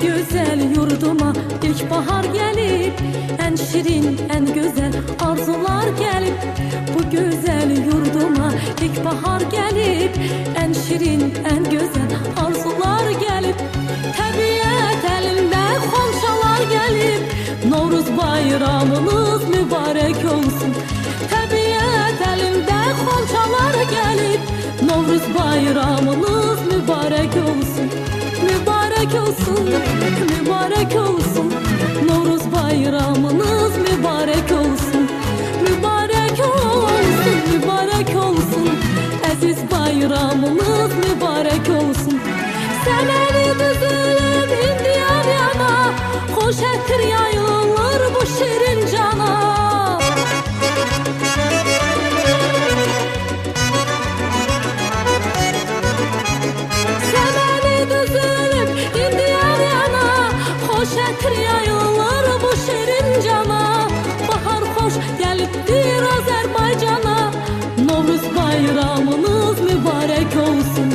güzel yurduma ilkbahar gelip, en şirin, en güzel arzular gelip. Bu güzel yurduma ilkbahar gelip, en şirin, en güzel arzular gelip. Təbiət elinde xonçalar gelip, Novruz bayramınız mübarek olsun. Təbiət elinde xonçalar gelip, Novruz bayramınız mübarek olsun. Mübarek olsun, mübarek olsun. Novruz bayramınız mübarek olsun. Mübarek olsun, mübarek olsun. Aziz bayramınız mübarek olsun. Seneni düzülüp indi yan yana, hoş ettir yayılır bu şirin cana. Yayılır bu şirin cana. Bahar hoş geliptir Azerbaycan'a. Novruz bayramınız mübarek olsun.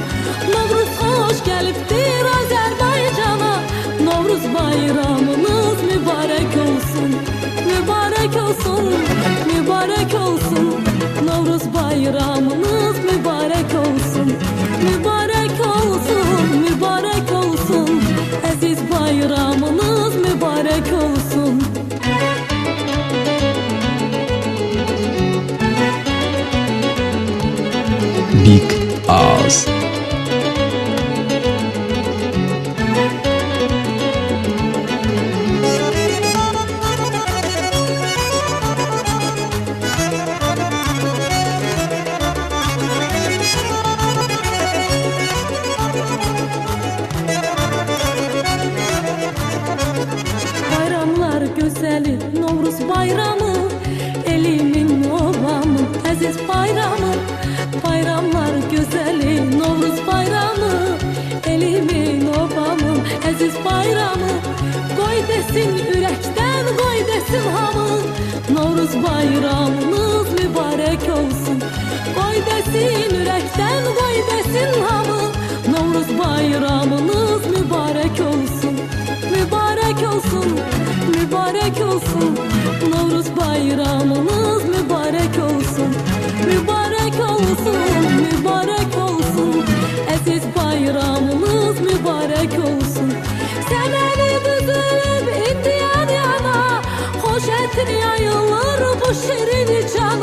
Novruz hoş geliptir Azerbaycan'a. Novruz bayramınız mübarek olsun. Mübarek olsun, mübarek olsun. Novruz bayramınız mübarek olsun. Mübarek olsun, mübarek olsun. Aziz bayramınız mübarek olsun. Big Ağız. Güzeli Novruz bayramı, elimin obamı, aziz bayramı. Bayramlar güzeli Novruz bayramı, elimin obamı, aziz bayramı. Koy desin yürekten, koy desin hamı, Novruz bayramınız mübarek olsun. Koy desin yürekten, koy desin hamı, Novruz bayramınız mübarek olsun. Mübarek olsun, mübarek olsun. Novruz bayramınız mübarek olsun. Mübarek olsun, mübarek olsun. Aziz bayramınız mübarek olsun. Seneni düzülüp indi yan yana, hoş ettin yayılır bu şirin can.